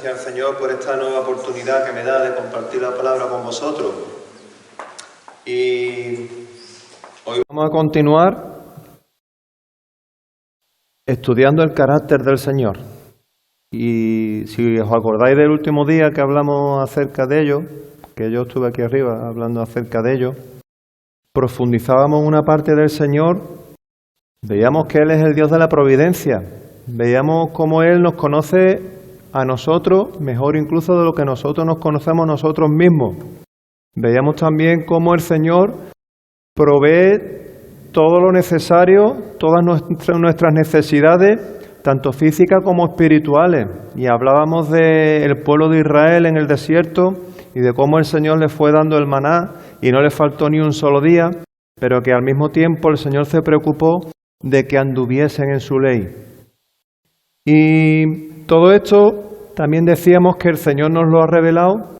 gracias al Señor por esta nueva oportunidad que me da de compartir la palabra con vosotros. Y hoy vamos a continuar estudiando el carácter del Señor. Y si os acordáis del último día que hablamos acerca de ello, que yo estuve aquí arriba hablando acerca de ello, profundizábamos una parte del Señor, veíamos que Él es el Dios de la providencia, veíamos cómo Él nos conoce a nosotros, mejor incluso de lo que nosotros nos conocemos nosotros mismos. Veíamos también cómo el Señor provee todo lo necesario, todas nuestras necesidades, tanto físicas como espirituales. Y hablábamos del pueblo de Israel en el desierto y de cómo el Señor le fue dando el maná y no le faltó ni un solo día, pero que al mismo tiempo el Señor se preocupó de que anduviesen en su ley. Y todo esto también decíamos que el Señor nos lo ha revelado,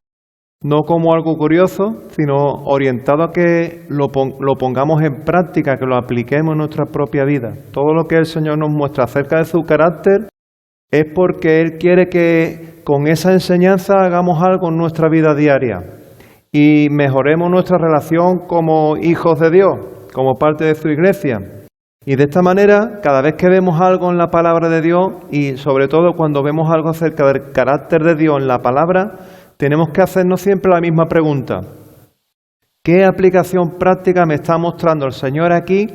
no como algo curioso, sino orientado a que lo pongamos en práctica, que lo apliquemos en nuestra propia vida. Todo lo que el Señor nos muestra acerca de su carácter es porque Él quiere que con esa enseñanza hagamos algo en nuestra vida diaria y mejoremos nuestra relación como hijos de Dios, como parte de su iglesia. Y de esta manera, cada vez que vemos algo en la palabra de Dios, y sobre todo cuando vemos algo acerca del carácter de Dios en la palabra, tenemos que hacernos siempre la misma pregunta. ¿Qué aplicación práctica me está mostrando el Señor aquí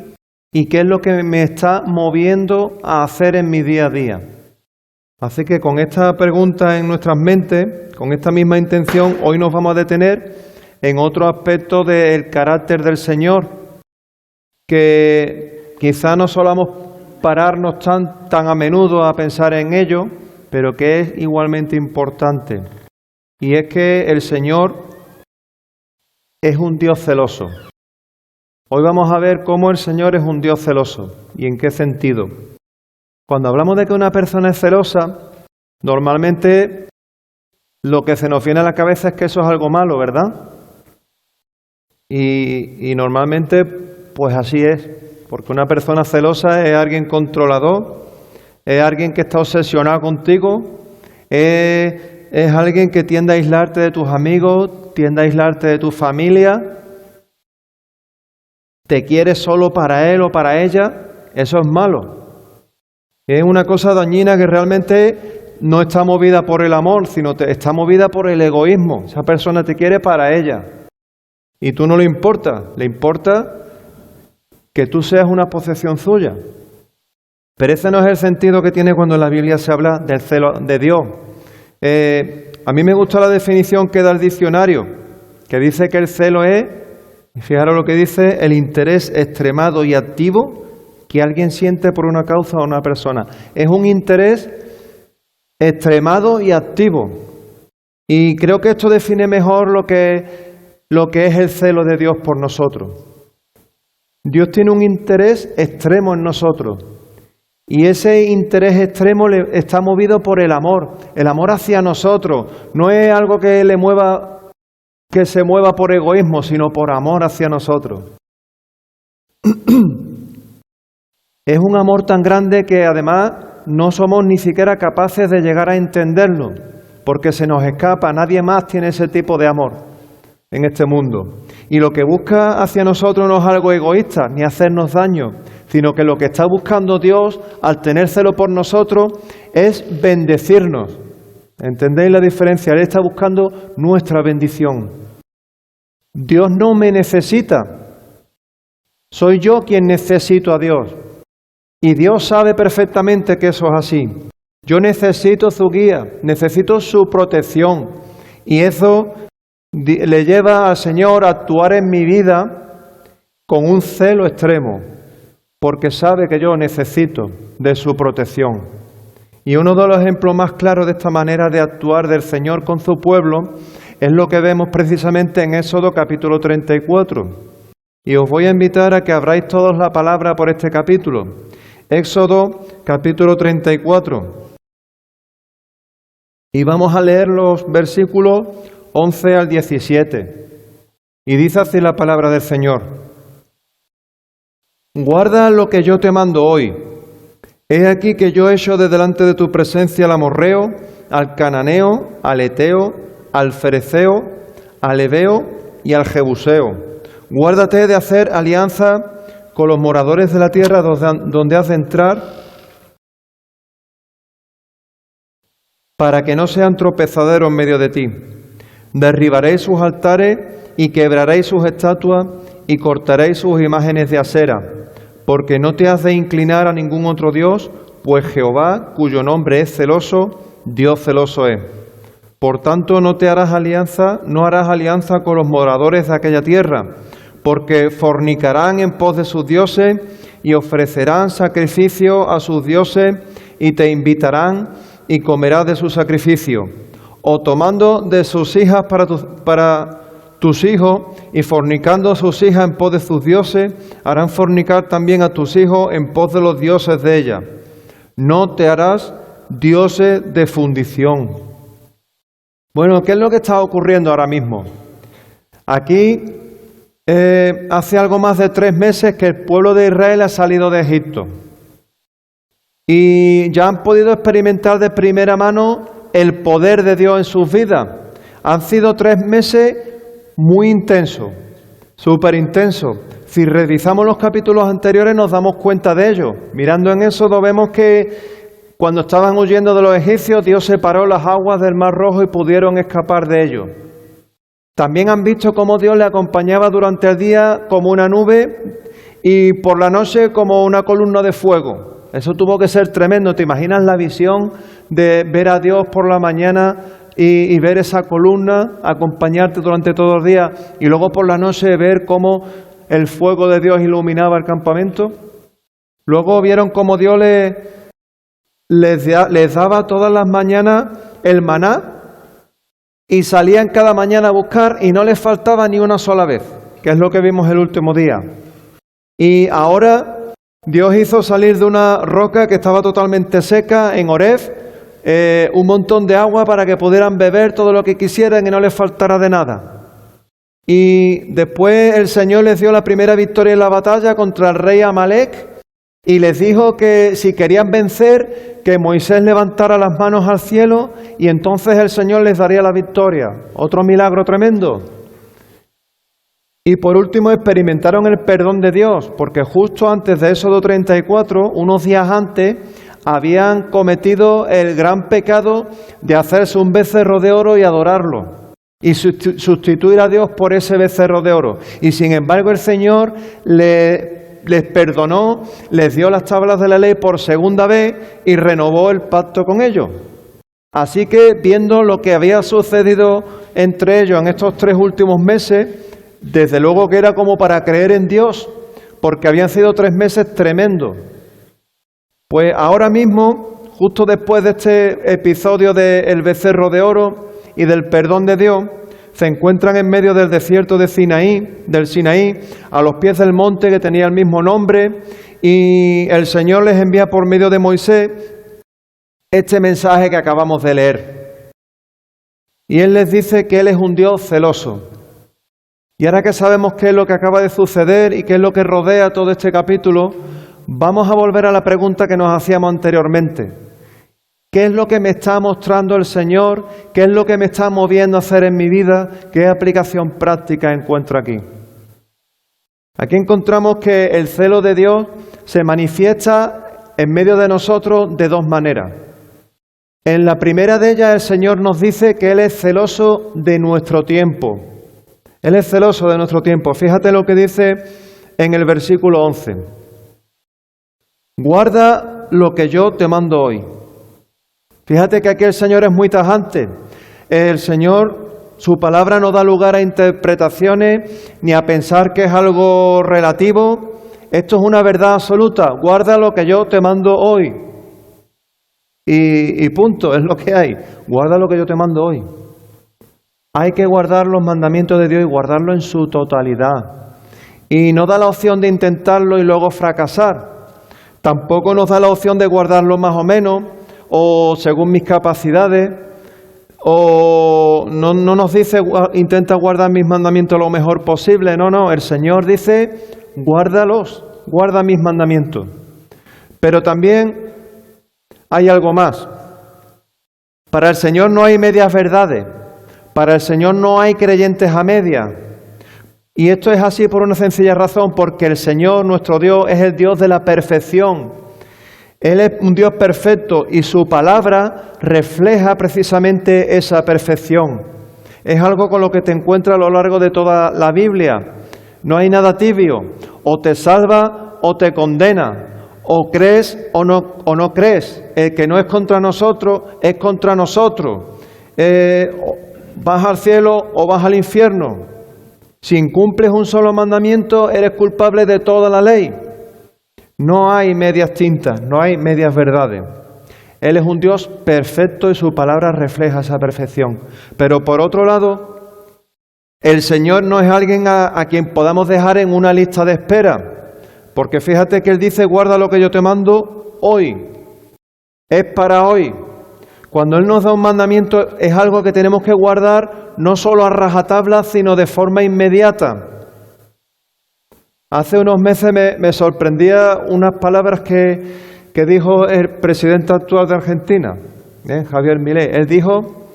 y qué es lo que me está moviendo a hacer en mi día a día? Así que con esta pregunta en nuestras mentes, con esta misma intención, hoy nos vamos a detener en otro aspecto del carácter del Señor, que quizá no solamos pararnos tan a menudo a pensar en ello, pero que es igualmente importante. Y es que el Señor es un Dios celoso. Hoy vamos a ver cómo el Señor es un Dios celoso y en qué sentido. Cuando hablamos de que una persona es celosa, normalmente lo que se nos viene a la cabeza es que eso es algo malo, ¿verdad? Y normalmente pues así es. Porque una persona celosa es alguien controlador, es alguien que está obsesionado contigo, es alguien que tiende a aislarte de tus amigos, tiende a aislarte de tu familia, te quiere solo para él o para ella. Eso es malo. Es una cosa dañina que realmente no está movida por el amor, sino está movida por el egoísmo. Esa persona te quiere para ella y tú no le importa, le importa que tú seas una posesión suya. Pero ese no es el sentido que tiene cuando en la Biblia se habla del celo de Dios. A mí me gusta la definición que da el diccionario, que dice que el celo es, y fijaros lo que dice, el interés extremado y activo que alguien siente por una causa o una persona. Es un interés extremado y activo. Y creo que esto define mejor lo que es el celo de Dios por nosotros. Dios tiene un interés extremo en nosotros y ese interés extremo está movido por el amor hacia nosotros. No es algo que se mueva por egoísmo, sino por amor hacia nosotros. Es un amor tan grande que además no somos ni siquiera capaces de llegar a entenderlo, porque se nos escapa. Nadie más tiene ese tipo de amor en este mundo. Y lo que busca hacia nosotros no es algo egoísta, ni hacernos daño, sino que lo que está buscando Dios al tener celo por nosotros es bendecirnos. ¿Entendéis la diferencia? Él está buscando nuestra bendición. Dios no me necesita. Soy yo quien necesito a Dios. Y Dios sabe perfectamente que eso es así. Yo necesito su guía, necesito su protección. Y eso le lleva al Señor a actuar en mi vida con un celo extremo, porque sabe que yo necesito de su protección. Y uno de los ejemplos más claros de esta manera de actuar del Señor con su pueblo es lo que vemos precisamente en Éxodo capítulo 34. Y os voy a invitar a que abráis todos la palabra por este capítulo. Éxodo capítulo 34. Y vamos a leer los versículos 11 al 17. Y dice así la palabra del Señor. Guarda lo que yo te mando hoy. He aquí que yo echo de delante de tu presencia al amorreo, al cananeo, al eteo, al fereceo, al heveo y al jebuseo. Guárdate de hacer alianza con los moradores de la tierra donde has de entrar, para que no sean tropezaderos en medio de ti. Derribaréis sus altares y quebraréis sus estatuas y cortaréis sus imágenes de acera, porque no te has de inclinar a ningún otro Dios, pues Jehová, cuyo nombre es celoso, Dios celoso es. Por tanto, no harás alianza con los moradores de aquella tierra, porque fornicarán en pos de sus dioses y ofrecerán sacrificio a sus dioses y te invitarán y comerás de su sacrificio. O tomando de sus hijas para tus hijos y fornicando a sus hijas en pos de sus dioses, harán fornicar también a tus hijos en pos de los dioses de ella. No te harás dioses de fundición. Bueno, ¿qué es lo que está ocurriendo ahora mismo? Aquí hace algo más de 3 meses que el pueblo de Israel ha salido de Egipto. Y ya han podido experimentar de primera mano el poder de Dios en sus vidas. Han sido 3 meses muy intensos, súper intensos. Si revisamos los capítulos anteriores nos damos cuenta de ello. Mirando en eso vemos que cuando estaban huyendo de los egipcios, Dios separó las aguas del Mar Rojo y pudieron escapar de ello. También han visto cómo Dios le acompañaba durante el día como una nube y por la noche como una columna de fuego. Eso tuvo que ser tremendo. ¿Te imaginas la visión de ver a Dios por la mañana y ver esa columna acompañarte durante todo el día y luego por la noche ver cómo el fuego de Dios iluminaba el campamento? Luego vieron cómo Dios les daba todas las mañanas el maná y salían cada mañana a buscar y no les faltaba ni una sola vez, que es lo que vimos el último día. Y ahora Dios hizo salir de una roca que estaba totalmente seca en Horeb un montón de agua para que pudieran beber todo lo que quisieran y no les faltara de nada. Y después el Señor les dio la primera victoria en la batalla contra el rey Amalek y les dijo que si querían vencer, que Moisés levantara las manos al cielo y entonces el Señor les daría la victoria. Otro milagro tremendo. Y por último experimentaron el perdón de Dios, porque justo antes de Éxodo 34, unos días antes, habían cometido el gran pecado de hacerse un becerro de oro y adorarlo, y sustituir a Dios por ese becerro de oro. Y sin embargo el Señor les perdonó, les dio las tablas de la ley por segunda vez y renovó el pacto con ellos. Así que viendo lo que había sucedido entre ellos en estos 3 últimos meses, desde luego que era como para creer en Dios, porque habían sido 3 meses tremendos. Pues ahora mismo, justo después de este episodio del becerro de oro y del perdón de Dios, se encuentran en medio del desierto del Sinaí, a los pies del monte que tenía el mismo nombre, y el Señor les envía por medio de Moisés este mensaje que acabamos de leer. Y Él les dice que Él es un Dios celoso. Y ahora que sabemos qué es lo que acaba de suceder y qué es lo que rodea todo este capítulo, vamos a volver a la pregunta que nos hacíamos anteriormente. ¿Qué es lo que me está mostrando el Señor? ¿Qué es lo que me está moviendo a hacer en mi vida? ¿Qué aplicación práctica encuentro aquí? Aquí encontramos que el celo de Dios se manifiesta en medio de nosotros de 2 maneras. En la primera de ellas el Señor nos dice que Él es celoso de nuestro tiempo. Él es celoso de nuestro tiempo. Fíjate lo que dice en el versículo 11. Guarda lo que yo te mando hoy. Fíjate que aquí el Señor es muy tajante. El Señor, su palabra no da lugar a interpretaciones ni a pensar que es algo relativo. Esto es una verdad absoluta. Guarda lo que yo te mando hoy. Y punto, es lo que hay. Guarda lo que yo te mando hoy. Hay que guardar los mandamientos de Dios y guardarlo en su totalidad. Y no da la opción de intentarlo y luego fracasar. Tampoco nos da la opción de guardarlo más o menos, o según mis capacidades, o no nos dice intenta guardar mis mandamientos lo mejor posible. No, el Señor dice guárdalos, guarda mis mandamientos. Pero también hay algo más. Para el Señor no hay medias verdades. Para el Señor no hay creyentes a medias. Y esto es así por una sencilla razón, porque el Señor, nuestro Dios, es el Dios de la perfección. Él es un Dios perfecto y su palabra refleja precisamente esa perfección. Es algo con lo que te encuentras a lo largo de toda la Biblia. No hay nada tibio. O te salva o te condena. O crees o no crees. El que no es contra nosotros, es contra nosotros. Vas al cielo o vas al infierno. Si incumples un solo mandamiento, eres culpable de toda la ley. No hay medias tintas, no hay medias verdades. Él es un Dios perfecto y su palabra refleja esa perfección. Pero por otro lado, el Señor no es alguien a quien podamos dejar en una lista de espera. Porque fíjate que Él dice, guarda lo que yo te mando hoy. Es para hoy. Cuando Él nos da un mandamiento es algo que tenemos que guardar no solo a rajatabla, sino de forma inmediata. Hace unos meses me sorprendía unas palabras que dijo el presidente actual de Argentina, Javier Milei. Él dijo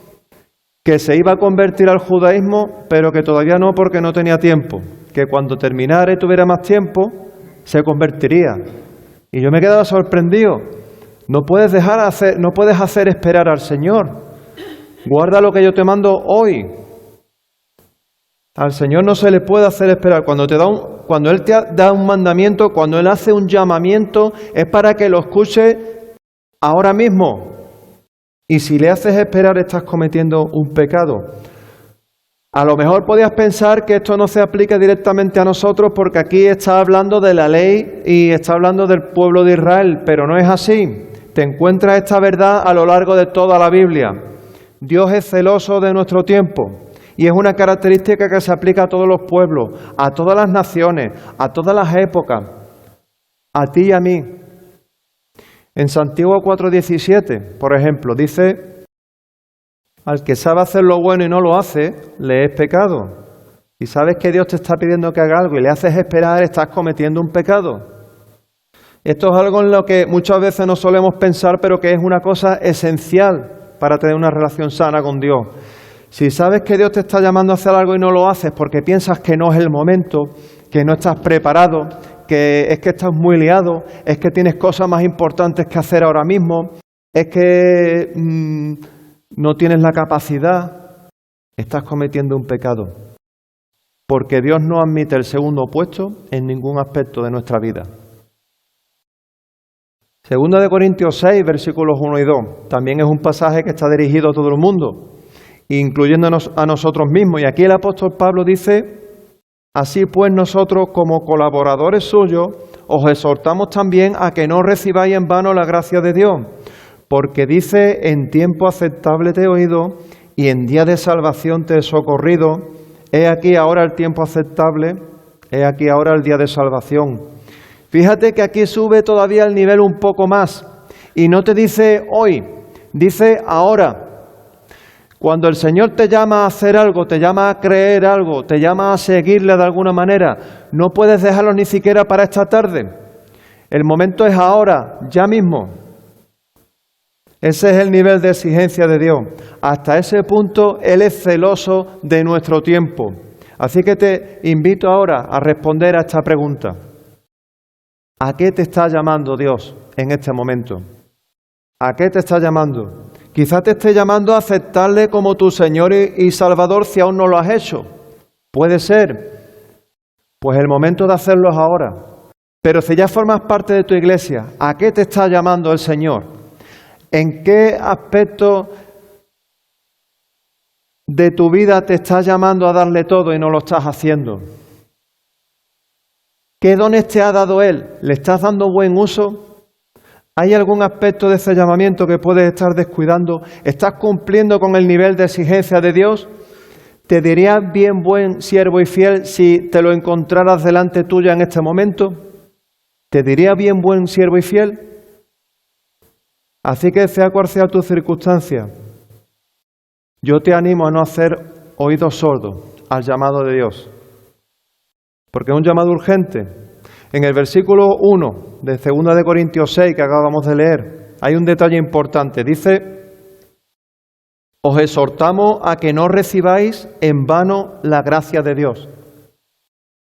que se iba a convertir al judaísmo, pero que todavía no porque no tenía tiempo. Que cuando terminara y tuviera más tiempo, se convertiría. Y yo me quedaba sorprendido. No puedes hacer esperar al Señor. Guarda lo que yo te mando hoy. Al Señor no se le puede hacer esperar. Cuando Él te da un mandamiento, cuando Él hace un llamamiento, es para que lo escuche ahora mismo. Y si le haces esperar, estás cometiendo un pecado. A lo mejor podías pensar que esto no se aplica directamente a nosotros porque aquí está hablando de la ley y está hablando del pueblo de Israel, pero no es así. Te encuentras esta verdad a lo largo de toda la Biblia. Dios es celoso de nuestro tiempo y es una característica que se aplica a todos los pueblos, a todas las naciones, a todas las épocas, a ti y a mí. En Santiago 4:17, por ejemplo, dice, al que sabe hacer lo bueno y no lo hace, le es pecado. Y sabes que Dios te está pidiendo que haga algo y le haces esperar, estás cometiendo un pecado. Esto es algo en lo que muchas veces no solemos pensar, pero que es una cosa esencial para tener una relación sana con Dios. Si sabes que Dios te está llamando a hacer algo y no lo haces porque piensas que no es el momento, que no estás preparado, que estás muy liado, es que tienes cosas más importantes que hacer ahora mismo, es que no tienes la capacidad, estás cometiendo un pecado. Porque Dios no admite el segundo puesto en ningún aspecto de nuestra vida. Segunda de Corintios 6, versículos 1 y 2. También es un pasaje que está dirigido a todo el mundo, incluyéndonos a nosotros mismos. Y aquí el apóstol Pablo dice, así pues nosotros como colaboradores suyos os exhortamos también a que no recibáis en vano la gracia de Dios, porque dice, en tiempo aceptable te he oído y en día de salvación te he socorrido. He aquí ahora el tiempo aceptable, he aquí ahora el día de salvación. Fíjate que aquí sube todavía el nivel un poco más y no te dice hoy, dice ahora. Cuando el Señor te llama a hacer algo, te llama a creer algo, te llama a seguirle de alguna manera, no puedes dejarlo ni siquiera para esta tarde. El momento es ahora, ya mismo. Ese es el nivel de exigencia de Dios. Hasta ese punto Él es celoso de nuestro tiempo. Así que te invito ahora a responder a esta pregunta. ¿A qué te está llamando Dios en este momento? ¿A qué te está llamando? Quizá te esté llamando a aceptarle como tu Señor y Salvador si aún no lo has hecho. Puede ser. Pues el momento de hacerlo es ahora. Pero si ya formas parte de tu iglesia, ¿a qué te está llamando el Señor? ¿En qué aspecto de tu vida te está llamando a darle todo y no lo estás haciendo? ¿Qué dones te ha dado Él? ¿Le estás dando buen uso? ¿Hay algún aspecto de ese llamamiento que puedes estar descuidando? ¿Estás cumpliendo con el nivel de exigencia de Dios? ¿Te dirías bien buen siervo y fiel si te lo encontraras delante tuya en este momento? ¿Te diría bien buen siervo y fiel? Así que sea cual sea tu circunstancia, yo te animo a no hacer oídos sordos al llamado de Dios. Porque es un llamado urgente. En el versículo 1 de 2 de Corintios 6 que acabamos de leer, hay un detalle importante. Dice: os exhortamos a que no recibáis en vano la gracia de Dios.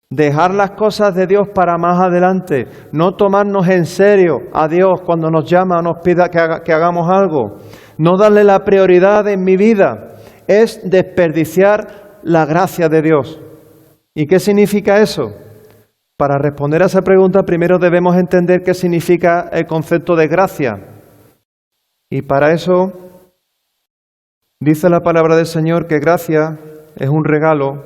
Dejar las cosas de Dios para más adelante, no tomarnos en serio a Dios cuando nos llama o nos pida que hagamos algo, no darle la prioridad en mi vida, es desperdiciar la gracia de Dios. ¿Y qué significa eso? Para responder a esa pregunta, primero debemos entender qué significa el concepto de gracia. Y para eso, dice la palabra del Señor que gracia es un regalo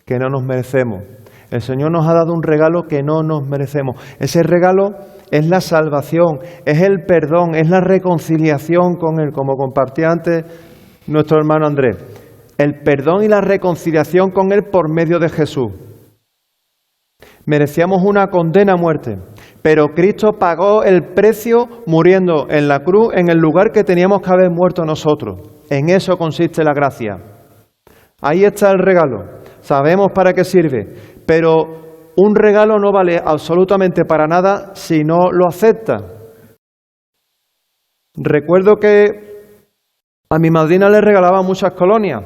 que no nos merecemos. El Señor nos ha dado un regalo que no nos merecemos. Ese regalo es la salvación, es el perdón, es la reconciliación con Él, como compartía antes nuestro hermano Andrés. El perdón y la reconciliación con Él por medio de Jesús. Merecíamos una condena a muerte, pero Cristo pagó el precio muriendo en la cruz en el lugar que teníamos que haber muerto nosotros. En eso consiste la gracia. Ahí está el regalo. Sabemos para qué sirve, pero un regalo no vale absolutamente para nada si no lo acepta. Recuerdo que a mi madrina le regalaba muchas colonias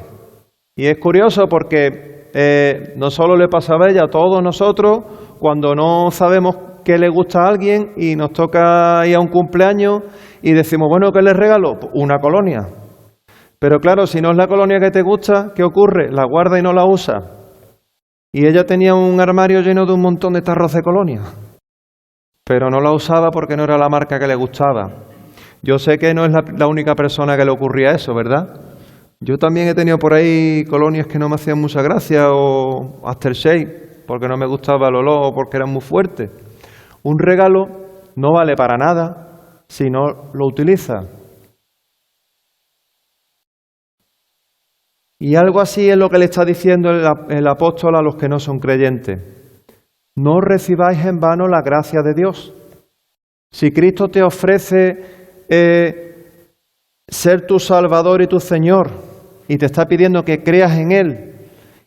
y es curioso porque no solo le pasaba a ella, a todos nosotros, cuando no sabemos qué le gusta a alguien y nos toca ir a un cumpleaños y decimos, bueno, ¿qué le regalo? Una colonia. Pero claro, si no es la colonia que te gusta, ¿qué ocurre? La guarda y no la usa. Y ella tenía un armario lleno de un montón de tarros de colonia, pero no la usaba porque no era la marca que le gustaba. Yo sé que no es la única persona que le ocurría eso, ¿verdad? Yo también he tenido por ahí colonias que no me hacían mucha gracia, o aftershave, porque no me gustaba el olor o porque eran muy fuertes. Un regalo no vale para nada si no lo utiliza. Y algo así es lo que le está diciendo el apóstol a los que no son creyentes. No recibáis en vano la gracia de Dios. Si Cristo te ofrece ser tu Salvador y tu Señor y te está pidiendo que creas en Él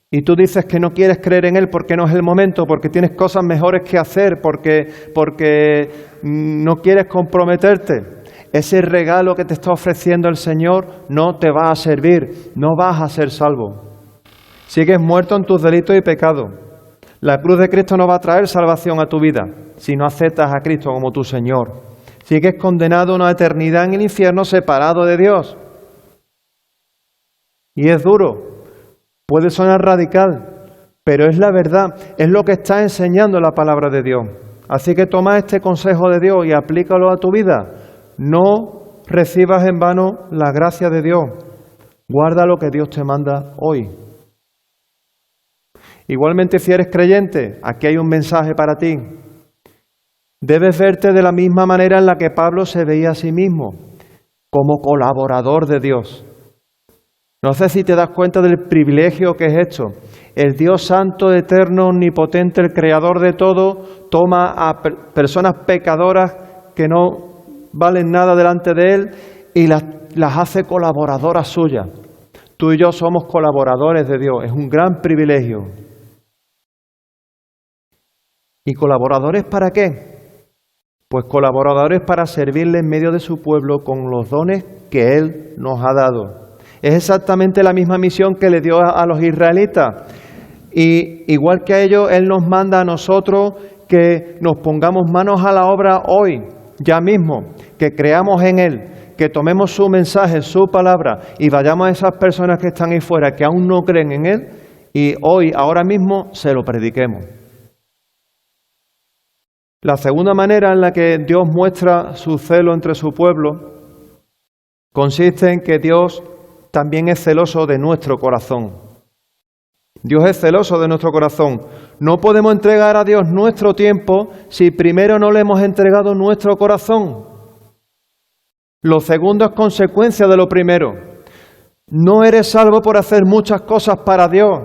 y tú dices que no quieres creer en Él porque no es el momento, porque tienes cosas mejores que hacer, porque no quieres comprometerte, ese regalo que te está ofreciendo el Señor no te va a servir, no vas a ser salvo. Sigues muerto en tus delitos y pecados. La cruz de Cristo no va a traer salvación a tu vida si no aceptas a Cristo como tu Señor. Sigues condenado a una eternidad en el infierno separado de Dios. Y es duro, puede sonar radical, pero es la verdad, es lo que está enseñando la palabra de Dios. Así que toma este consejo de Dios y aplícalo a tu vida. No recibas en vano la gracia de Dios. Guarda lo que Dios te manda hoy. Igualmente, si eres creyente, aquí hay un mensaje para ti. Debes verte de la misma manera en la que Pablo se veía a sí mismo, como colaborador de Dios. No sé si te das cuenta del privilegio que es esto. El Dios santo, eterno, omnipotente, el creador de todo, toma a personas pecadoras que no valen nada delante de Él y las hace colaboradoras suyas. Tú y yo somos colaboradores de Dios, es un gran privilegio. ¿Y colaboradores para qué? Pues colaboradores para servirle en medio de su pueblo con los dones que Él nos ha dado. Es exactamente la misma misión que le dio a los israelitas. Y igual que a ellos, Él nos manda a nosotros que nos pongamos manos a la obra hoy, ya mismo, que creamos en Él, que tomemos su mensaje, su palabra y vayamos a esas personas que están ahí fuera, que aún no creen en Él y hoy, ahora mismo, se lo prediquemos. La segunda manera en la que Dios muestra su celo entre su pueblo consiste en que Dios también es celoso de nuestro corazón. Dios es celoso de nuestro corazón. No podemos entregar a Dios nuestro tiempo si primero no le hemos entregado nuestro corazón. Lo segundo es consecuencia de lo primero. No eres salvo por hacer muchas cosas para Dios,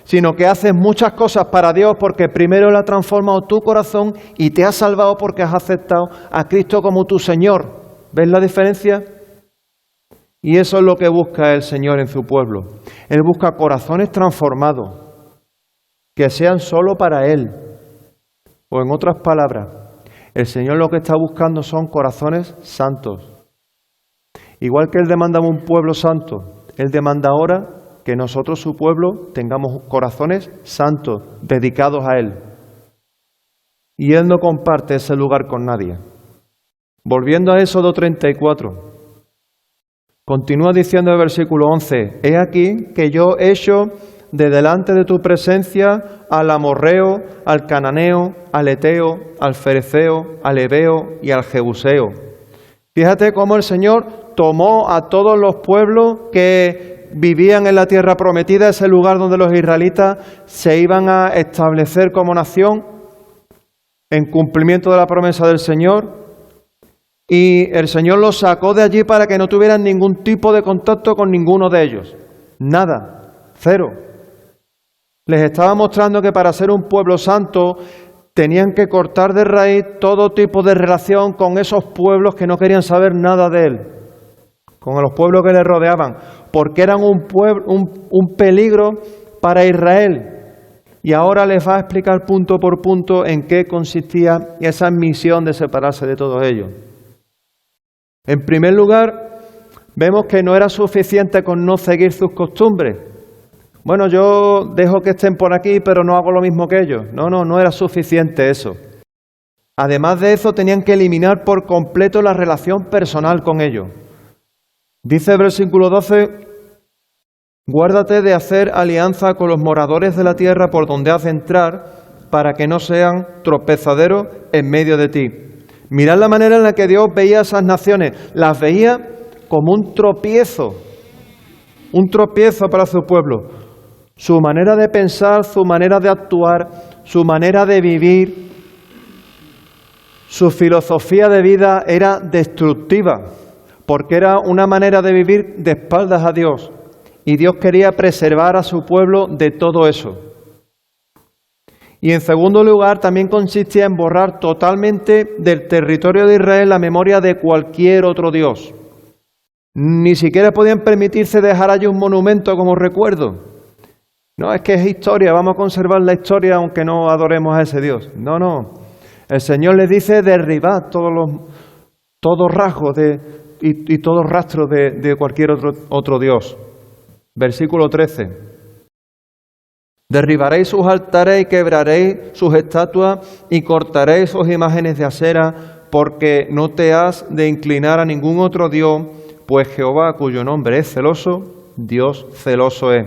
sino que haces muchas cosas para Dios porque primero Él ha transformado tu corazón y te ha salvado porque has aceptado a Cristo como tu Señor. ¿Ves la diferencia? Y eso es lo que busca el Señor en su pueblo. Él busca corazones transformados, que sean solo para Él. O en otras palabras, El Señor lo que está buscando son corazones santos. Igual que Él demanda un pueblo santo, Él demanda ahora que nosotros, su pueblo, tengamos corazones santos, dedicados a Él. Y Él no comparte ese lugar con nadie. Volviendo a Éxodo 34, continúa diciendo el versículo 11, «He aquí que yo echo de delante de tu presencia al amorreo, al cananeo, al eteo, al fereceo, al heveo y al jebuseo». Fíjate cómo el Señor tomó a todos los pueblos que vivían en la tierra prometida, ese lugar donde los israelitas se iban a establecer como nación en cumplimiento de la promesa del Señor. Y el Señor los sacó de allí para que no tuvieran ningún tipo de contacto con ninguno de ellos. Nada, cero. Les estaba mostrando que para ser un pueblo santo tenían que cortar de raíz todo tipo de relación con esos pueblos que no querían saber nada de Él, con los pueblos que les rodeaban, porque eran un peligro para Israel. Y ahora les va a explicar punto por punto en qué consistía esa misión de separarse de todos ellos. En primer lugar, vemos que no era suficiente con no seguir sus costumbres. Bueno, yo dejo que estén por aquí, pero no hago lo mismo que ellos. No era suficiente eso. Además de eso, tenían que eliminar por completo la relación personal con ellos. Dice el versículo 12, «Guárdate de hacer alianza con los moradores de la tierra por donde has de entrar, para que no sean tropezaderos en medio de ti». Mirad la manera en la que Dios veía a esas naciones. Las veía como un tropiezo para su pueblo. Su manera de pensar, su manera de actuar, su manera de vivir, su filosofía de vida era destructiva, porque era una manera de vivir de espaldas a Dios. Y Dios quería preservar a su pueblo de todo eso. Y en segundo lugar, también consistía en borrar totalmente del territorio de Israel la memoria de cualquier otro Dios. Ni siquiera podían permitirse dejar allí un monumento como recuerdo. No, es que es historia, vamos a conservar la historia aunque no adoremos a ese Dios. No. El Señor les dice derribar todos rasgos y todos rastros de cualquier otro Dios. Versículo 13. Derribaréis sus altares y quebraréis sus estatuas y cortaréis sus imágenes de acera, porque no te has de inclinar a ningún otro Dios, pues Jehová, cuyo nombre es celoso, Dios celoso es.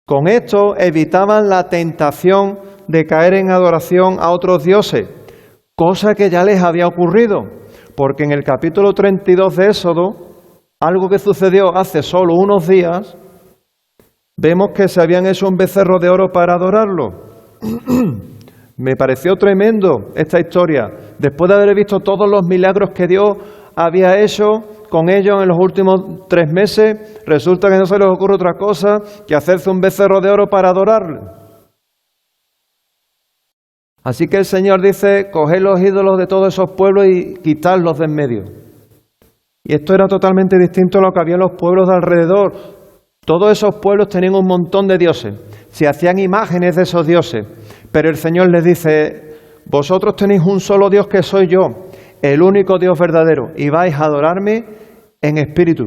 Con esto evitaban la tentación de caer en adoración a otros dioses, cosa que ya les había ocurrido, porque en el capítulo 32 de Éxodo, algo que sucedió hace solo unos días, vemos que se habían hecho un becerro de oro para adorarlo. Me pareció tremendo esta historia. Después de haber visto todos los milagros que Dios había hecho con ellos en los últimos 3 meses, resulta que no se les ocurre otra cosa que hacerse un becerro de oro para adorarle. Así que el Señor dice, coged los ídolos de todos esos pueblos y quitadlos de en medio. Y esto era totalmente distinto a lo que había en los pueblos de alrededor. Todos esos pueblos tenían un montón de dioses, se hacían imágenes de esos dioses, pero el Señor les dice, vosotros tenéis un solo Dios que soy yo, el único Dios verdadero, y vais a adorarme en espíritu,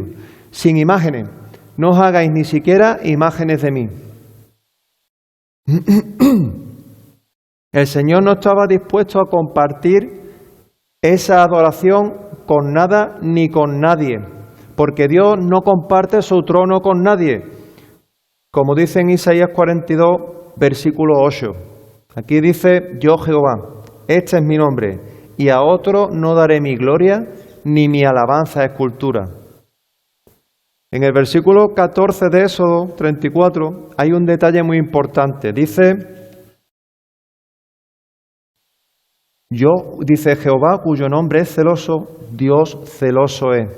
sin imágenes, no os hagáis ni siquiera imágenes de mí. El Señor no estaba dispuesto a compartir esa adoración con nada ni con nadie, porque Dios no comparte su trono con nadie, como dice en Isaías 42, versículo 8. Aquí dice, yo Jehová, este es mi nombre, y a otro no daré mi gloria, ni mi alabanza escultura. En el versículo 14 de Éxodo 34 hay un detalle muy importante. Dice Jehová, cuyo nombre es celoso, Dios celoso es.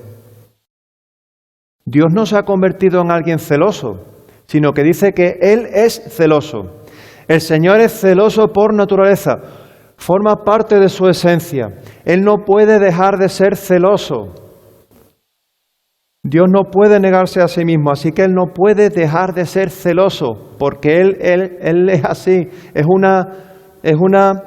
Dios no se ha convertido en alguien celoso, sino que dice que Él es celoso. El Señor es celoso por naturaleza, forma parte de su esencia. Él no puede dejar de ser celoso. Dios no puede negarse a sí mismo, así que Él no puede dejar de ser celoso, porque Él es así. Es una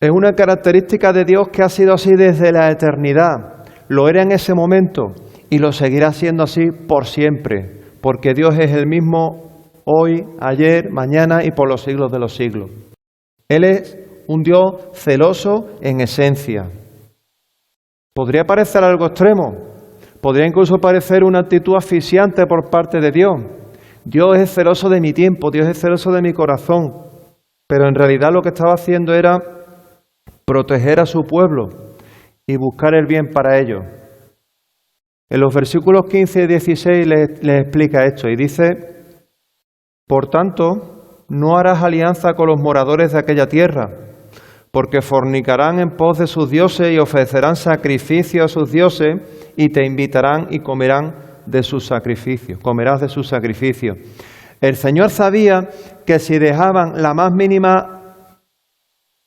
Es una característica de Dios que ha sido así desde la eternidad. Lo era en ese momento y lo seguirá siendo así por siempre, porque Dios es el mismo hoy, ayer, mañana y por los siglos de los siglos. Él es un Dios celoso en esencia. Podría parecer algo extremo, podría incluso parecer una actitud asfixiante por parte de Dios. Dios es celoso de mi tiempo, Dios es celoso de mi corazón, pero en realidad lo que estaba haciendo era proteger a su pueblo y buscar el bien para ellos. En los versículos 15 y 16 les explica esto y dice: por tanto, no harás alianza con los moradores de aquella tierra, porque fornicarán en pos de sus dioses y ofrecerán sacrificio a sus dioses y te invitarán y comerán de sus sacrificios, comerás de sus sacrificios. El Señor sabía que si dejaban la más mínima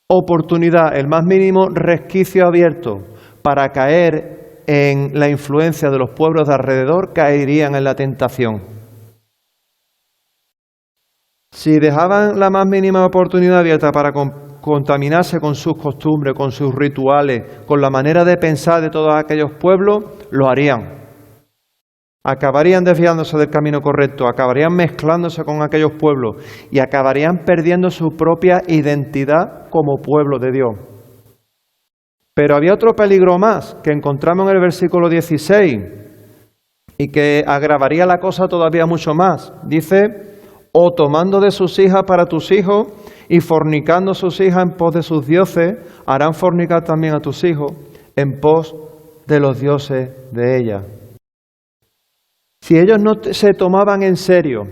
oportunidad, el más mínimo resquicio abierto para caer en la influencia de los pueblos de alrededor, caerían en la tentación. Si dejaban la más mínima oportunidad abierta para contaminarse con sus costumbres, con sus rituales, con la manera de pensar de todos aquellos pueblos, lo harían. Acabarían desviándose del camino correcto, acabarían mezclándose con aquellos pueblos y acabarían perdiendo su propia identidad como pueblo de Dios. Pero había otro peligro más que encontramos en el versículo 16 y que agravaría la cosa todavía mucho más. Dice: o tomando de sus hijas para tus hijos y fornicando sus hijas en pos de sus dioses, harán fornicar también a tus hijos en pos de los dioses de ellas. Si ellos no se tomaban en serio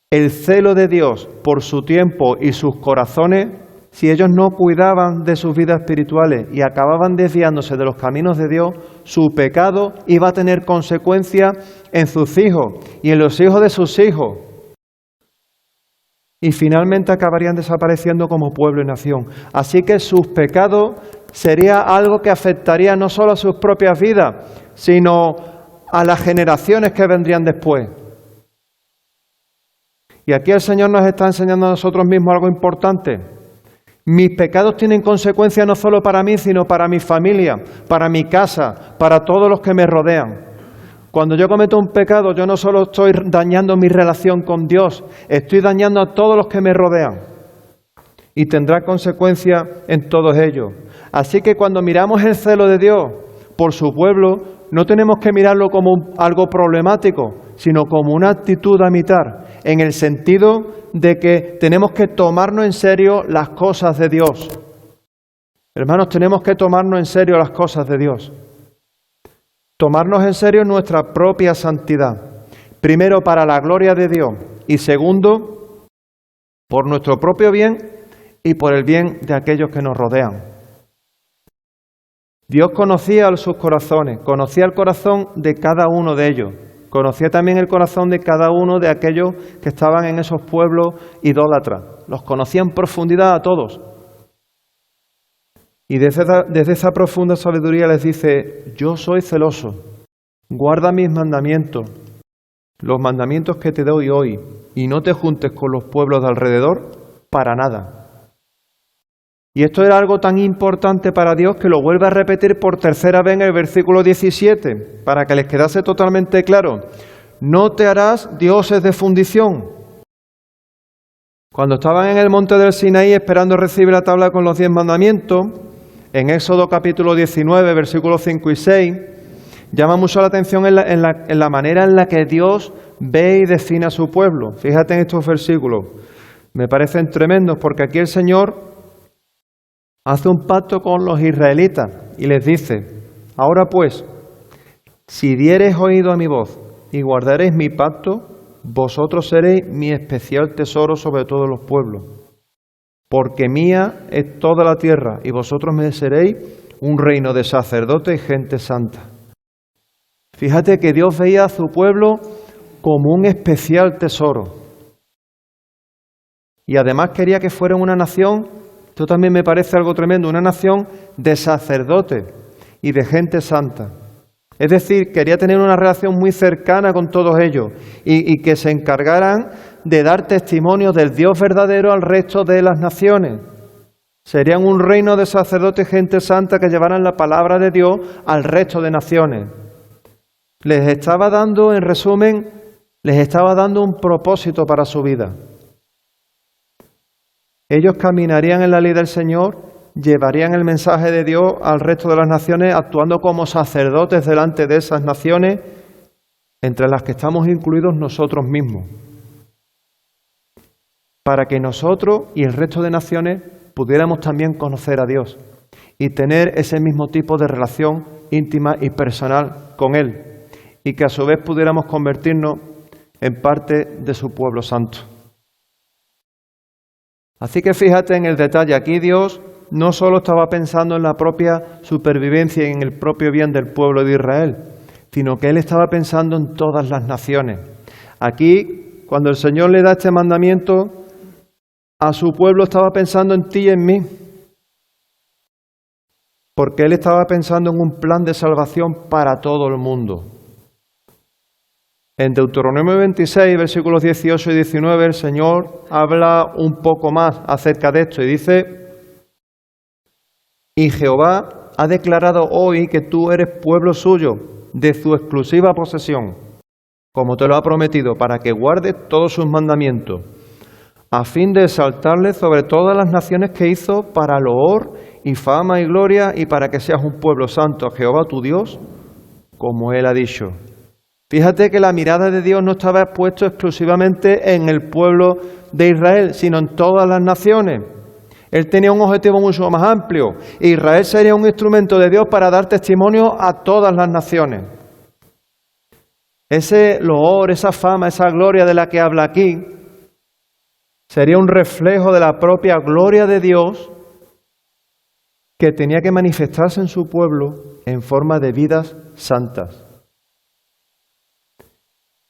el celo de Dios por su tiempo y sus corazones, si ellos no cuidaban de sus vidas espirituales y acababan desviándose de los caminos de Dios, su pecado iba a tener consecuencias en sus hijos y en los hijos de sus hijos. Y finalmente acabarían desapareciendo como pueblo y nación. Así que sus pecados sería algo que afectaría no solo a sus propias vidas, sino a las generaciones que vendrían después. Y aquí el Señor nos está enseñando a nosotros mismos algo importante. Mis pecados tienen consecuencias no solo para mí, sino para mi familia, para mi casa, para todos los que me rodean. Cuando yo cometo un pecado, yo no solo estoy dañando mi relación con Dios, estoy dañando a todos los que me rodean. Y tendrá consecuencias en todos ellos. Así que cuando miramos el celo de Dios por su pueblo, no tenemos que mirarlo como algo problemático, sino como una actitud a imitar, en el sentido de que tenemos que tomarnos en serio las cosas de Dios. Hermanos, tenemos que tomarnos en serio las cosas de Dios. Tomarnos en serio nuestra propia santidad. Primero, para la gloria de Dios. Y segundo, por nuestro propio bien y por el bien de aquellos que nos rodean. Dios conocía sus corazones, conocía el corazón de cada uno de ellos, conocía también el corazón de cada uno de aquellos que estaban en esos pueblos idólatras, los conocía en profundidad a todos. Y desde esa profunda sabiduría les dice: yo soy celoso, guarda mis mandamientos, los mandamientos que te doy hoy, y no te juntes con los pueblos de alrededor para nada. Y esto era algo tan importante para Dios que lo vuelve a repetir por tercera vez en el versículo 17, para que les quedase totalmente claro. No te harás dioses de fundición. Cuando estaban en el monte del Sinaí esperando recibir la tabla con los 10 mandamientos, en Éxodo capítulo 19, versículos 5 y 6, llama mucho la atención en la manera en la que Dios ve y define a su pueblo. Fíjate en estos versículos. Me parecen tremendos porque aquí el Señor hace un pacto con los israelitas y les dice: ahora pues, si diereis oído a mi voz y guardaréis mi pacto, vosotros seréis mi especial tesoro sobre todos los pueblos, porque mía es toda la tierra y vosotros me seréis un reino de sacerdotes y gente santa. Fíjate que Dios veía a su pueblo como un especial tesoro y además quería que fueran una nación. Esto también me parece algo tremendo, una nación de sacerdotes y de gente santa. Es decir, quería tener una relación muy cercana con todos ellos y que se encargaran de dar testimonio del Dios verdadero al resto de las naciones. Serían un reino de sacerdotes y gente santa que llevaran la palabra de Dios al resto de naciones. Les estaba dando, en resumen, un propósito para su vida. Ellos caminarían en la ley del Señor, llevarían el mensaje de Dios al resto de las naciones, actuando como sacerdotes delante de esas naciones, entre las que estamos incluidos nosotros mismos, para que nosotros y el resto de naciones pudiéramos también conocer a Dios y tener ese mismo tipo de relación íntima y personal con Él, y que a su vez pudiéramos convertirnos en parte de su pueblo santo. Así que fíjate en el detalle, aquí Dios no solo estaba pensando en la propia supervivencia y en el propio bien del pueblo de Israel, sino que Él estaba pensando en todas las naciones. Aquí, cuando el Señor le da este mandamiento, a su pueblo estaba pensando en ti y en mí, porque Él estaba pensando en un plan de salvación para todo el mundo. En Deuteronomio 26, versículos 18 y 19, el Señor habla un poco más acerca de esto y dice: «Y Jehová ha declarado hoy que tú eres pueblo suyo, de su exclusiva posesión, como te lo ha prometido, para que guardes todos sus mandamientos, a fin de exaltarle sobre todas las naciones que hizo para loor y fama y gloria, y para que seas un pueblo santo a Jehová tu Dios, como Él ha dicho». Fíjate que la mirada de Dios no estaba puesta exclusivamente en el pueblo de Israel, sino en todas las naciones. Él tenía un objetivo mucho más amplio. Israel sería un instrumento de Dios para dar testimonio a todas las naciones. Ese loor, esa fama, esa gloria de la que habla aquí, sería un reflejo de la propia gloria de Dios que tenía que manifestarse en su pueblo en forma de vidas santas.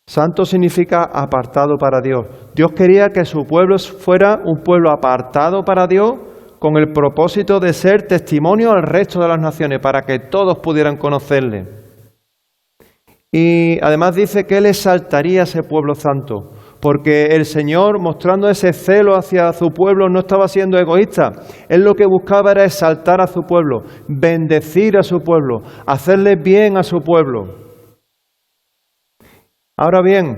Santo significa apartado para Dios. Dios quería que su pueblo fuera un pueblo apartado para Dios, con el propósito de ser testimonio al resto de las naciones, para que todos pudieran conocerle. Y además dice que Él exaltaría a ese pueblo santo, porque el Señor, mostrando ese celo hacia su pueblo, no estaba siendo egoísta. Él lo que buscaba era exaltar a su pueblo, bendecir a su pueblo, hacerle bien a su pueblo. Ahora bien,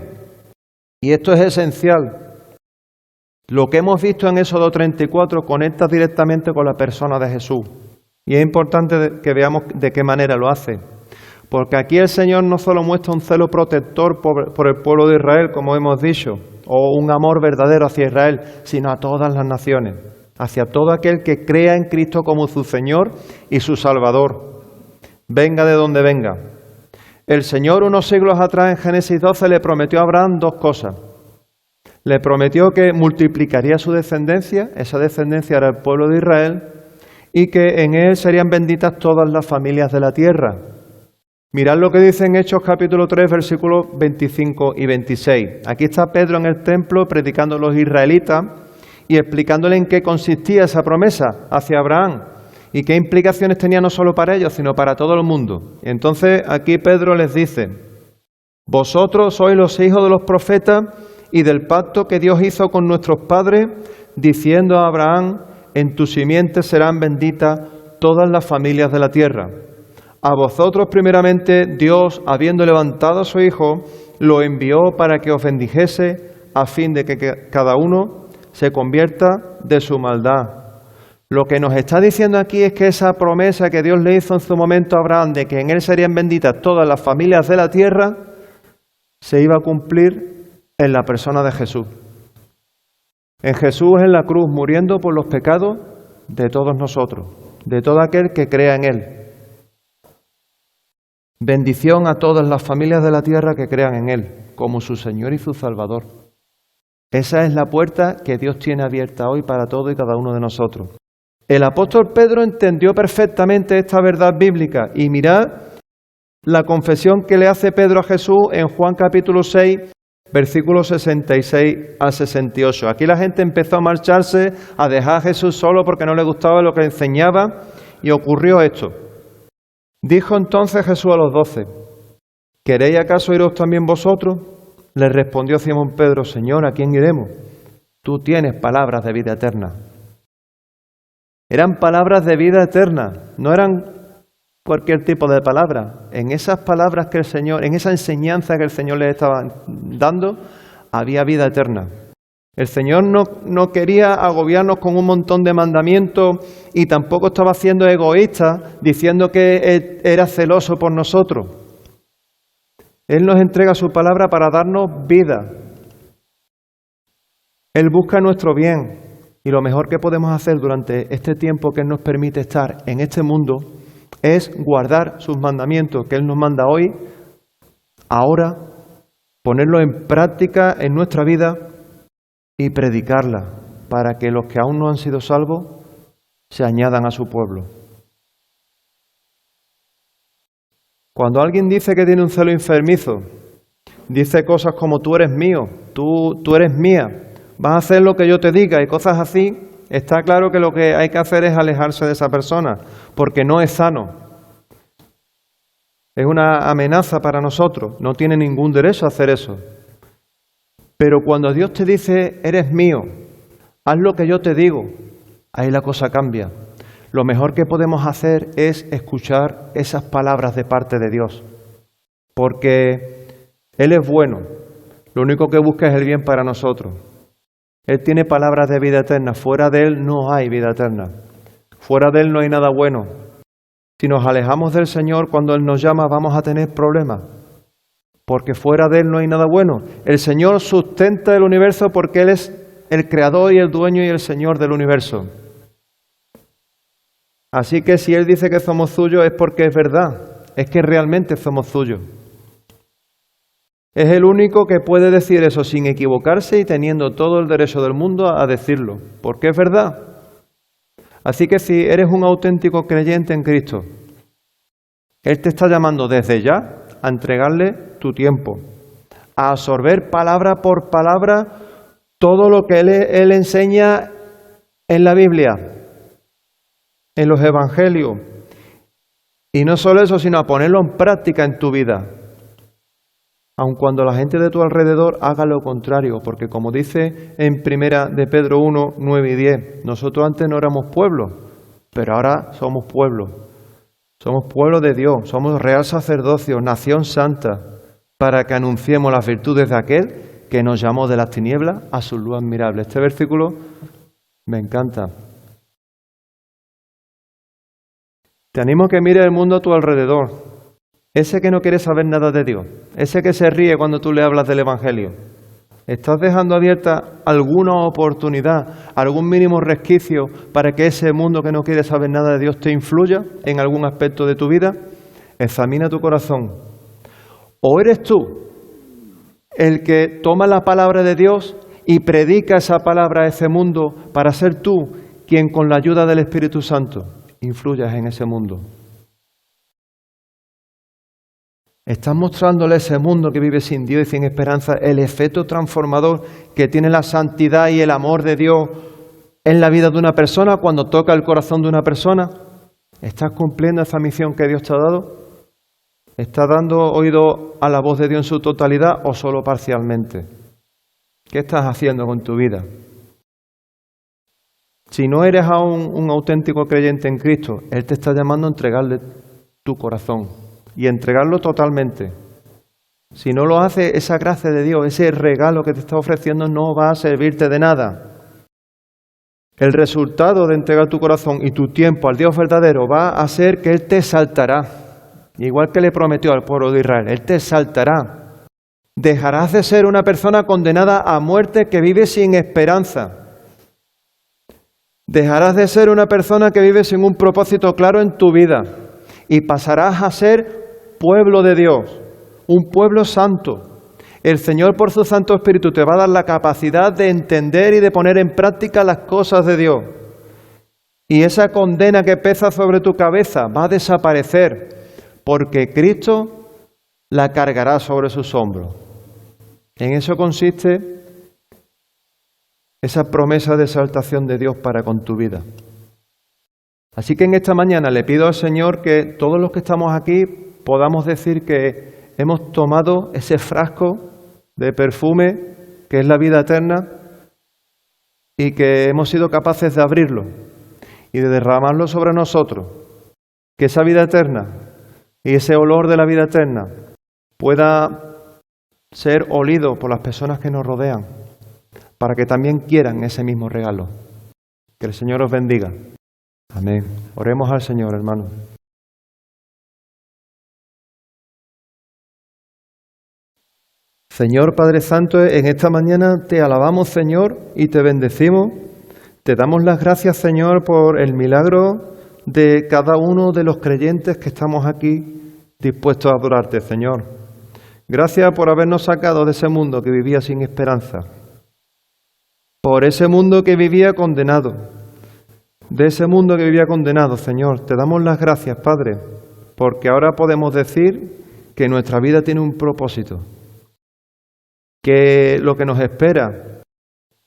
y esto es esencial, lo que hemos visto en Éxodo 34 conecta directamente con la persona de Jesús. Y es importante que veamos de qué manera lo hace. Porque aquí el Señor no solo muestra un celo protector por el pueblo de Israel, como hemos dicho, o un amor verdadero hacia Israel, sino a todas las naciones, hacia todo aquel que crea en Cristo como su Señor y su Salvador, venga de donde venga. El Señor unos siglos atrás, en Génesis 12, le prometió a Abraham dos cosas. Le prometió que multiplicaría su descendencia, esa descendencia era el pueblo de Israel, y que en él serían benditas todas las familias de la tierra. Mirad lo que dice en Hechos capítulo 3, versículos 25 y 26. Aquí está Pedro en el templo predicando a los israelitas y explicándole en qué consistía esa promesa hacia Abraham y qué implicaciones tenía no solo para ellos, sino para todo el mundo. Entonces aquí Pedro les dice: «Vosotros sois los hijos de los profetas y del pacto que Dios hizo con nuestros padres, diciendo a Abraham: en tu simiente serán benditas todas las familias de la tierra. A vosotros primeramente Dios, habiendo levantado a su Hijo, lo envió para que os bendijese, a fin de que cada uno se convierta de su maldad». Lo que nos está diciendo aquí es que esa promesa que Dios le hizo en su momento a Abraham, de que en él serían benditas todas las familias de la tierra, se iba a cumplir en la persona de Jesús. En Jesús en la cruz, muriendo por los pecados de todos nosotros, de todo aquel que crea en Él. Bendición a todas las familias de la tierra que crean en Él, como su Señor y su Salvador. Esa es la puerta que Dios tiene abierta hoy para todo y cada uno de nosotros. El apóstol Pedro entendió perfectamente esta verdad bíblica y mirad la confesión que le hace Pedro a Jesús en Juan capítulo 6, versículos 66 al 68. Aquí la gente empezó a marcharse, a dejar a Jesús solo porque no le gustaba lo que enseñaba, y ocurrió esto. Dijo entonces Jesús a los 12: ¿queréis acaso iros también vosotros? Le respondió Simón Pedro: Señor, ¿a quién iremos? Tú tienes palabras de vida eterna. Eran palabras de vida eterna, no eran cualquier tipo de palabra. En esas palabras que el Señor, en esa enseñanza que el Señor les estaba dando, había vida eterna. El Señor no quería agobiarnos con un montón de mandamientos y tampoco estaba siendo egoísta diciendo que Él era celoso por nosotros. Él nos entrega su palabra para darnos vida. Él busca nuestro bien y lo mejor que podemos hacer durante este tiempo que Él nos permite estar en este mundo es guardar sus mandamientos que Él nos manda hoy, ahora, ponerlos en práctica en nuestra vida y predicarla para que los que aún no han sido salvos se añadan a su pueblo. Cuando alguien dice que tiene un celo enfermizo, dice cosas como tú eres mío, tú eres mía, vas a hacer lo que yo te diga y cosas así, está claro que lo que hay que hacer es alejarse de esa persona, porque no es sano. Es una amenaza para nosotros, no tiene ningún derecho a hacer eso. Pero cuando Dios te dice, eres mío, haz lo que yo te digo, ahí la cosa cambia. Lo mejor que podemos hacer es escuchar esas palabras de parte de Dios, porque Él es bueno, lo único que busca es el bien para nosotros. Él tiene palabras de vida eterna, fuera de Él no hay vida eterna, fuera de Él no hay nada bueno. Si nos alejamos del Señor cuando Él nos llama vamos a tener problemas, porque fuera de Él no hay nada bueno. El Señor sustenta el universo porque Él es el creador y el dueño y el Señor del universo. Así que si Él dice que somos suyos es porque es verdad, es que realmente somos suyos. Es el único que puede decir eso sin equivocarse y teniendo todo el derecho del mundo a decirlo, porque es verdad. Así que si eres un auténtico creyente en Cristo, Él te está llamando desde ya a entregarle tu tiempo, a absorber palabra por palabra todo lo que Él enseña en la Biblia, en los Evangelios. Y no solo eso, sino a ponerlo en práctica en tu vida, aun cuando la gente de tu alrededor haga lo contrario, porque como dice en primera de Pedro 1, 9 y 10, nosotros antes no éramos pueblo, pero ahora somos pueblo. Somos pueblo de Dios, somos real sacerdocio, nación santa, para que anunciemos las virtudes de aquel que nos llamó de las tinieblas a su luz admirable. Este versículo me encanta. Te animo a que mires el mundo a tu alrededor. Ese que no quiere saber nada de Dios, ese que se ríe cuando tú le hablas del Evangelio. ¿Estás dejando abierta alguna oportunidad, algún mínimo resquicio para que ese mundo que no quiere saber nada de Dios te influya en algún aspecto de tu vida? Examina tu corazón. ¿O eres tú el que toma la palabra de Dios y predica esa palabra a ese mundo para ser tú quien con la ayuda del Espíritu Santo influyas en ese mundo? Estás mostrándole a ese mundo que vive sin Dios y sin esperanza el efecto transformador que tiene la santidad y el amor de Dios en la vida de una persona cuando toca el corazón de una persona. ¿Estás cumpliendo esa misión que Dios te ha dado? ¿Estás dando oído a la voz de Dios en su totalidad o solo parcialmente? ¿Qué estás haciendo con tu vida? Si no eres aún un auténtico creyente en Cristo, Él te está llamando a entregarle tu corazón y entregarlo totalmente. Si no lo haces, esa gracia de Dios, ese regalo que te está ofreciendo no va a servirte de nada. El resultado de entregar tu corazón y tu tiempo al Dios verdadero va a ser que Él te exaltará, igual que le prometió al pueblo de Israel. Él te exaltará. Dejarás de ser una persona condenada a muerte que vive sin esperanza. Dejarás de ser una persona que vive sin un propósito claro en tu vida y pasarás a ser pueblo de Dios, un pueblo santo. El Señor por su Santo Espíritu te va a dar la capacidad de entender y de poner en práctica las cosas de Dios. Y esa condena que pesa sobre tu cabeza va a desaparecer porque Cristo la cargará sobre sus hombros. En eso consiste esa promesa de exaltación de Dios para con tu vida. Así que en esta mañana le pido al Señor que todos los que estamos aquí podamos decir que hemos tomado ese frasco de perfume que es la vida eterna y que hemos sido capaces de abrirlo y de derramarlo sobre nosotros. Que esa vida eterna y ese olor de la vida eterna pueda ser olido por las personas que nos rodean, para que también quieran ese mismo regalo. Que el Señor os bendiga. Amén. Oremos al Señor, hermanos. Señor Padre Santo, en esta mañana te alabamos, Señor, y te bendecimos. Te damos las gracias, Señor, por el milagro de cada uno de los creyentes que estamos aquí dispuestos a adorarte, Señor. Gracias por habernos sacado de ese mundo que vivía sin esperanza, por ese mundo que vivía condenado, Señor. Te damos las gracias, Padre, porque ahora podemos decir que nuestra vida tiene un propósito, que lo que nos espera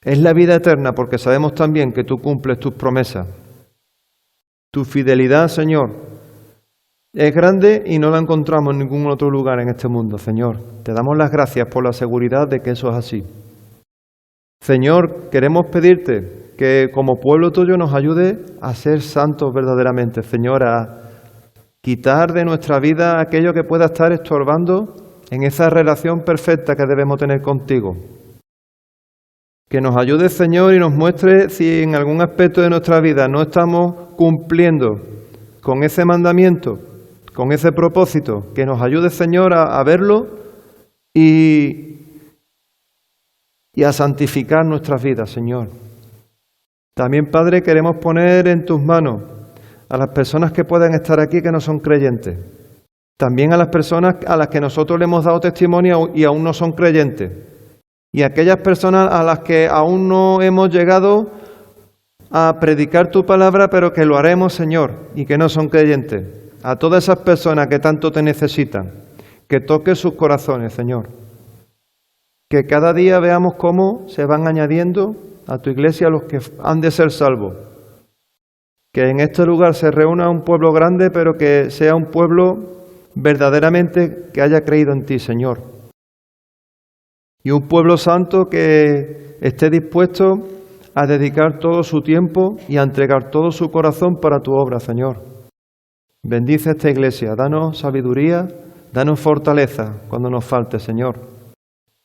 es la vida eterna, porque sabemos también que tú cumples tus promesas. Tu fidelidad, Señor, es grande y no la encontramos en ningún otro lugar en este mundo, Señor. Te damos las gracias por la seguridad de que eso es así. Señor, queremos pedirte que como pueblo tuyo nos ayude a ser santos verdaderamente, Señor, a quitar de nuestra vida aquello que pueda estar estorbando en esa relación perfecta que debemos tener contigo. Que nos ayude, Señor, y nos muestre si en algún aspecto de nuestra vida no estamos cumpliendo con ese mandamiento, con ese propósito. Que nos ayude, Señor, a verlo y a santificar nuestras vidas, Señor. También, Padre, queremos poner en tus manos a las personas que puedan estar aquí que no son creyentes. También a las personas a las que nosotros le hemos dado testimonio y aún no son creyentes. Y a aquellas personas a las que aún no hemos llegado a predicar tu palabra, pero que lo haremos, Señor, y que no son creyentes. A todas esas personas que tanto te necesitan, que toques sus corazones, Señor. Que cada día veamos cómo se van añadiendo a tu iglesia los que han de ser salvos. Que en este lugar se reúna un pueblo grande, pero que sea un pueblo verdaderamente que haya creído en ti, Señor. Y un pueblo santo que esté dispuesto a dedicar todo su tiempo y a entregar todo su corazón para tu obra, Señor. Bendice esta iglesia, danos sabiduría, danos fortaleza cuando nos falte, Señor.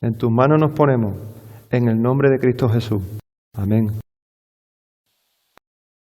En tus manos nos ponemos, en el nombre de Cristo Jesús. Amén.